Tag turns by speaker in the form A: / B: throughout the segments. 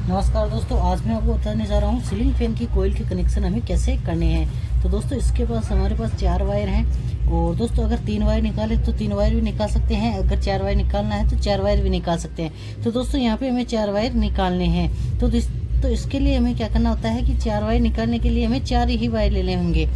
A: नमस्कार दोस्तों, आज मैं आपको बताने जा रहा हूँ सीलिंग फैन की कोयल के कनेक्शन हमें कैसे करने हैं। तो दोस्तों इसके पास हमारे पास 4 वायर हैं और दोस्तों अगर 3 वायर निकाले तो 3 वायर भी निकाल सकते हैं, अगर 4 वायर निकालना है तो 4 वायर भी निकाल सकते हैं। तो दोस्तों यहाँ पे हमें 4 वायर निकालने हैं। तो इसके लिए हमें क्या करना होता है कि 4 वायर निकालने के लिए हमें 4 ही वायर लेने होंगे।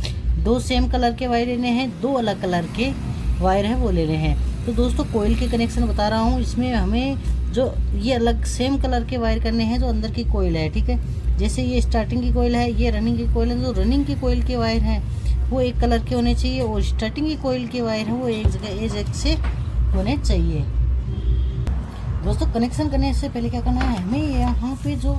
A: 2 सेम कलर के वायर लेने हैं, 2 अलग कलर के वायर हैं वो लेने हैं। तो दोस्तों कोयल के कनेक्शन बता रहा हूँ, इसमें हमें जो ये अलग सेम कलर के वायर करने हैं जो अंदर की कोयल है, ठीक है। जैसे ये स्टार्टिंग की कोयल है, ये रनिंग की कोयल है। जो रनिंग की कोयल के वायर हैं वो एक कलर के होने चाहिए और स्टार्टिंग की कोयल के वायर हैं वो एक जगह से होने चाहिए। दोस्तों कनेक्शन करने से पहले क्या करना है, हमें यहाँ पे जो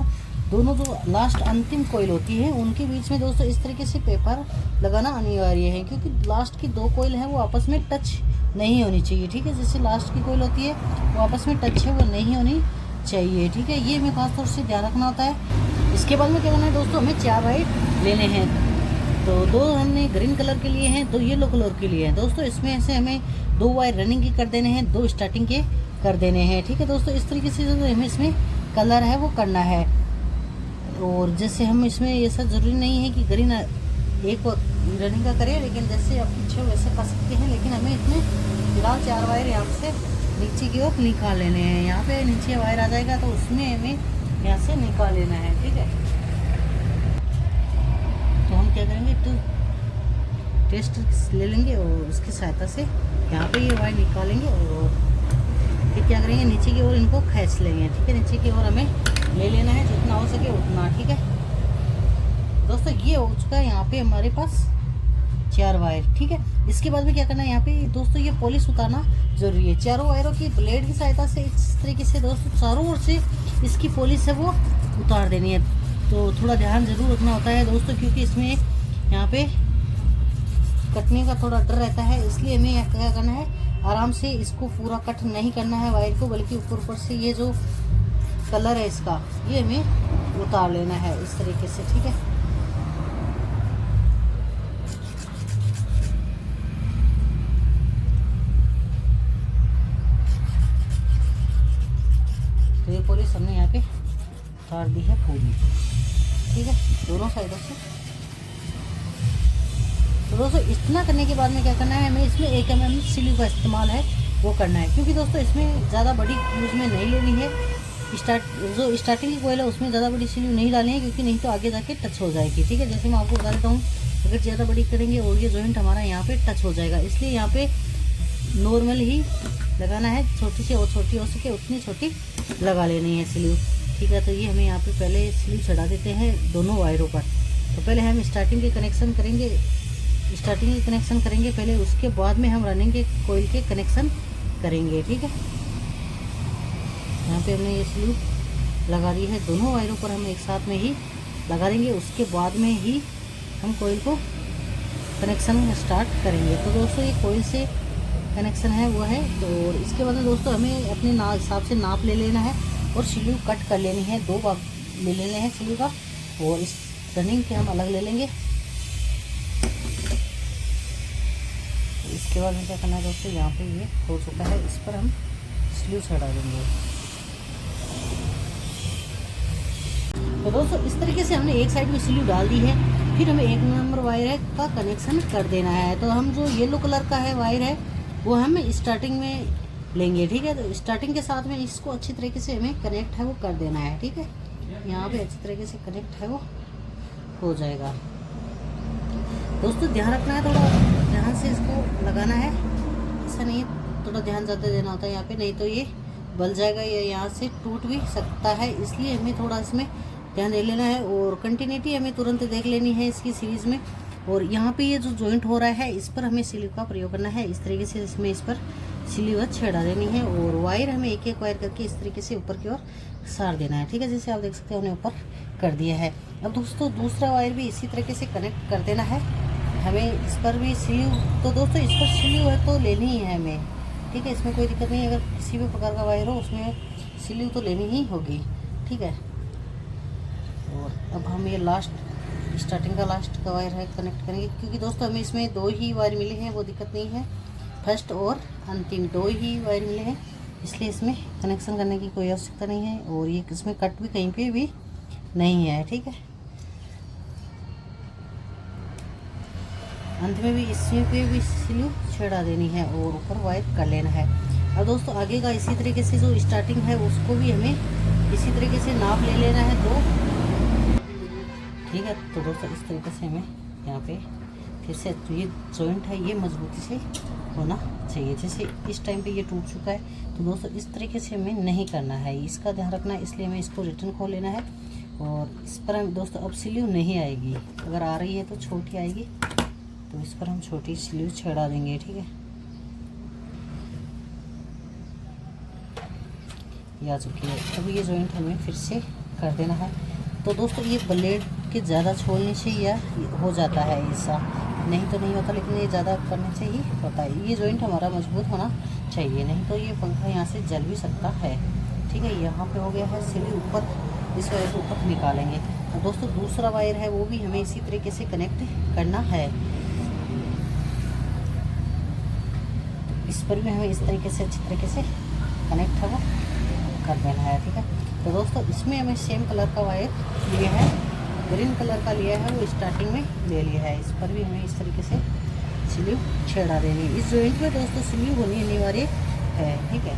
A: दोनों जो लास्ट अंतिम कोयल होती है उनके बीच में दोस्तों इस तरीके से पेपर लगाना अनिवार्य है, क्योंकि लास्ट की 2 कोयल हैं वो आपस में टच नहीं होनी चाहिए, ठीक है। जैसे लास्ट की कोयल होती है वो आपस में टच है वो नहीं होनी चाहिए, ठीक है। ये हमें खास तौर से ध्यान रखना होता है। इसके बाद में क्या करना है दोस्तों, हमें 4 वायर लेने हैं। तो 2 हमने ग्रीन कलर के लिए हैं, 2 येलो कलर के लिए हैं। दोस्तों इसमें से हमें 2 वायर रनिंग के कर देने हैं, 2 स्टार्टिंग के कर देने हैं, ठीक है दोस्तों। इस तरीके से जो हमें इसमें कलर है वो करना है। और जैसे हम इसमें ऐसा ज़रूरी नहीं है कि ग्रीन एक रनिंग का करें, लेकिन जैसे आप पीछे वैसे कर सकते हैं। लेकिन हमें इसमें फिलहाल 4 वायर यहाँ से नीचे की ओर निकाल लेने हैं। यहाँ पे नीचे वायर आ जाएगा तो उसमें हमें यहाँ से निकाल लेना है, ठीक है। तो हम क्या करेंगे, तो टेस्ट ले लेंगे और उसकी सहायता से यहाँ पे ये वायर निकालेंगे और फिर क्या करेंगे, नीचे की ओर इनको खींच लेंगे, ठीक है। नीचे की ओर हमें ले लेना है जितना हो सके उतना, ठीक है दोस्तों। ये हो चुका है यहाँ पे हमारे पास 4 वायर, ठीक है। इसके बाद में क्या करना है, यहाँ पे दोस्तों ये पॉलिश उतारना जरूरी है। चारों वायरों की ब्लेड की सहायता से इस तरीके से दोस्तों चारों ओर से इसकी पॉलिश है वो उतार देनी है। तो थोड़ा ध्यान जरूर रखना होता है दोस्तों, क्योंकि इसमें यहाँ पे कटने का थोड़ा डर रहता है। इसलिए हमें क्या करना है, आराम से इसको पूरा कट नहीं करना है वायर को, बल्कि ऊपर से ये जो कलर है इसका ये हमें उतार लेना है इस तरीके से, ठीक है। तो ये पॉलिश हमने यहाँ पे उतार दी है पूरी, ठीक है, दोनों साइडों से। तो दोस्तों इतना करने के बाद में क्या करना है, हमें इसमें 1 mm सिल्ली का इस्तेमाल है वो करना है, क्योंकि दोस्तों इसमें ज़्यादा बड़ी यूज़ में नहीं लेनी है। जो स्टार्टिंग की कोयल है उसमें ज़्यादा बड़ी सिल्ली नहीं डालनी है, क्योंकि नहीं तो आगे जाके टच हो जाएगी, ठीक है। जैसे मैं आपको बता देता हूँ, अगर ज़्यादा बड़ी करेंगे और ये जॉइंट हमारा यहाँ पे टच हो जाएगा, इसलिए यहाँ पे नॉर्मल ही लगाना है। छोटी से और छोटी हो सके उतनी छोटी लगा लेनी है स्लीव, ठीक है। तो ये हमें यहाँ पे पहले स्लीव चढ़ा देते हैं दोनों वायरों पर। तो पहले हम स्टार्टिंग के कनेक्शन करेंगे पहले, उसके बाद में हम रनिंग के कोयल के कनेक्शन करेंगे, ठीक है। यहाँ पे हमने ये स्लीव लगा दी है, दोनों वायरों पर हम एक साथ में ही लगा देंगे। उसके बाद में ही हम कोयल को कनेक्शन स्टार्ट करेंगे। तो दोस्तों ये कोयल से कनेक्शन है वो है। तो इसके बाद में दोस्तों हमें अपने हिसाब से नाप ले लेना है और स्लीव कट कर लेनी है। 2 भाग ले लेने हैं स्लीव का, और इस रनिंग के हम अलग ले लेंगे। तो इसके बाद में क्या करना है दोस्तों, यहाँ पे ये हो चुका है, इस पर हम स्लीव चढ़ा देंगे। तो दोस्तों इस तरीके से हमने एक साइड में स्लीव डाल दी है। फिर हमें 1 नंबर वायर का कनेक्शन कर देना है। तो हम जो येलो कलर का है वायर है वो हम स्टार्टिंग में लेंगे, ठीक है। तो स्टार्टिंग के साथ में इसको अच्छी तरीके से हमें कनेक्ट है वो कर देना है, ठीक है। यहाँ पे अच्छी तरीके से कनेक्ट है वो हो जाएगा। दोस्तों ध्यान रखना है, थोड़ा ध्यान से इसको लगाना है, ऐसा नहीं थोड़ा ध्यान ज़्यादा देना होता है यहाँ पे, नहीं तो ये बल जाएगा, ये यहाँ से टूट भी सकता है। इसलिए हमें थोड़ा इसमें ध्यान दे लेना है और कंटिन्यूटी हमें तुरंत देख लेनी है इसकी सीरीज़ में। और यहाँ पे ये जो जॉइंट हो रहा है इस पर हमें स्लीव का प्रयोग करना है। इस तरीके से इसमें इस पर स्लीव छेड़ा देनी है और वायर हमें एक वायर करके इस तरीके से ऊपर की ओर सार देना है, ठीक है। जैसे आप देख सकते हैं हमने ऊपर कर दिया है। अब दोस्तों दूसरा वायर भी इसी तरीके से कनेक्ट कर देना है हमें। इस पर भी स्लीव, तो दोस्तों इस पर स्लीव है तो लेनी ही है हमें, ठीक है। इसमें कोई दिक्कत नहीं है, अगर किसी भी प्रकार का वायर हो उसमें स्लीव तो लेनी ही होगी, ठीक है। और अब हम ये स्टार्टिंग का लास्ट का वायर है कनेक्ट करेंगे, क्योंकि दोस्तों हमें इसमें 2 ही वायर मिले हैं, वो दिक्कत नहीं है। फर्स्ट और अंतिम 2 ही वायर मिले हैं, इसलिए इसमें कनेक्शन करने की कोई आवश्यकता नहीं है और ये इसमें कट भी कहीं पे भी नहीं है। ठीक है, अंत में भी इसमें पे भी स्लीव छेड़ा देनी है और ऊपर वायर कर लेना है। अब दोस्तों आगे का इसी तरीके से जो स्टार्टिंग है उसको भी हमें इसी तरीके से नाप ले लेना है तो ठीक है। तो दोस्तों इस तरीके से हमें यहाँ पे फिर से ये जॉइंट है ये मजबूती से होना चाहिए। जैसे इस टाइम पे ये टूट चुका है तो दोस्तों इस तरीके से हमें नहीं करना है, इसका ध्यान रखना है। इसलिए हमें इसको रिटर्न खोल लेना है और इस पर हम दोस्तों अब स्लीव नहीं आएगी, अगर आ रही है तो छोटी आएगी, तो इस पर हम छोटी स्लीव छेड़ा देंगे। ठीक है, ये आ चुकी है। अब ये जॉइंट हमें फिर से कर देना है। तो दोस्तों ये ब्लेड के ज़्यादा छोड़ने से या हो जाता है ऐसा, नहीं तो नहीं होता, लेकिन ये ज़्यादा करने से ही होता है। ये जॉइंट हमारा मजबूत होना चाहिए, नहीं तो ये पंखा यहाँ से जल भी सकता है। ठीक है, यहाँ पे हो गया है स्लीव ऊपर, इस वायर को ऊपर निकालेंगे। और दोस्तों दूसरा वायर है वो भी हमें इसी तरीके से कनेक्ट करना है। इस पर भी हमें इस तरीके से अच्छी तरीके से कनेक्ट है वो कर देना है। ठीक है, तो दोस्तों इसमें हमें सेम कलर का वायर लिया है, ग्रीन कलर का लिया है, वो स्टार्टिंग में ले लिया है। इस पर भी हमें इस तरीके से स्लीव छेड़ा देनी है। इस जॉइंट में दोस्तों स्लीव होनी अनिवार्य है। ठीक है,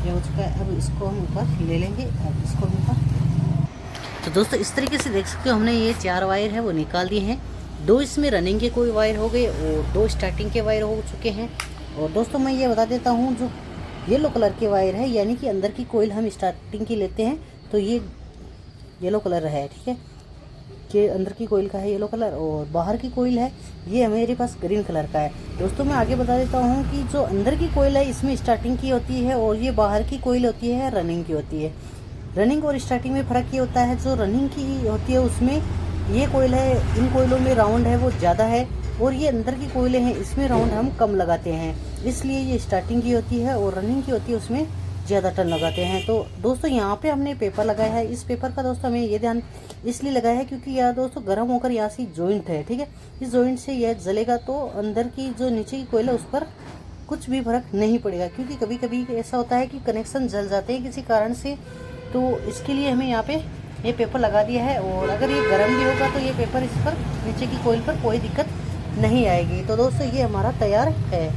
A: ये हो चुका है। अब इसको हम ऊपर ले लेंगे, अब इसको भी ऊपर। तो दोस्तों इस तरीके से देख सकते हो हमने ये 4 वायर है वो निकाल दिए हैं। 2 इसमें रनिंग के कोई वायर हो गए और 2 स्टार्टिंग के वायर हो चुके हैं। और दोस्तों मैं ये बता देता हूँ, जो येलो कलर के वायर है यानी कि अंदर की कोयल हम स्टार्टिंग की लेते हैं तो ये येलो कलर है। ठीक है, कि अंदर की कोयल का है येलो कलर और बाहर की कोयल है ये मेरे पास ग्रीन कलर का है। दोस्तों मैं आगे बता देता हूँ कि जो अंदर की कोयल है इसमें स्टार्टिंग की होती है और ये बाहर की कोयल होती है रनिंग की होती है। रनिंग और स्टार्टिंग में फ़र्क ये होता है, जो रनिंग की होती है उसमें ये कोयल है, इन कोयलों में राउंड है वो ज़्यादा है और ये अंदर की कोयलें हैं इसमें राउंड हम कम लगाते हैं, इसलिए ये स्टार्टिंग की होती है और रनिंग की होती है उसमें ज़्यादा टर्न लगाते हैं। तो दोस्तों यहाँ पे हमने पेपर लगाया है। इस पेपर का दोस्तों हमें ये ध्यान इसलिए लगाया है क्योंकि यह दोस्तों गर्म होकर यहाँ से जॉइंट है। ठीक है, इस जॉइंट से यह जलेगा तो अंदर की जो नीचे की कोयल है उस पर कुछ भी फर्क नहीं पड़ेगा, क्योंकि कभी कभी ऐसा होता है कि कनेक्शन जल जाते हैं किसी कारण से। तो इसके लिए हमें यहाँ पे ये पेपर लगा दिया है और अगर ये गर्म भी होगा तो ये पेपर इस पर नीचे की कोयल पर कोई दिक्कत नहीं आएगी। तो दोस्तों ये हमारा तैयार है।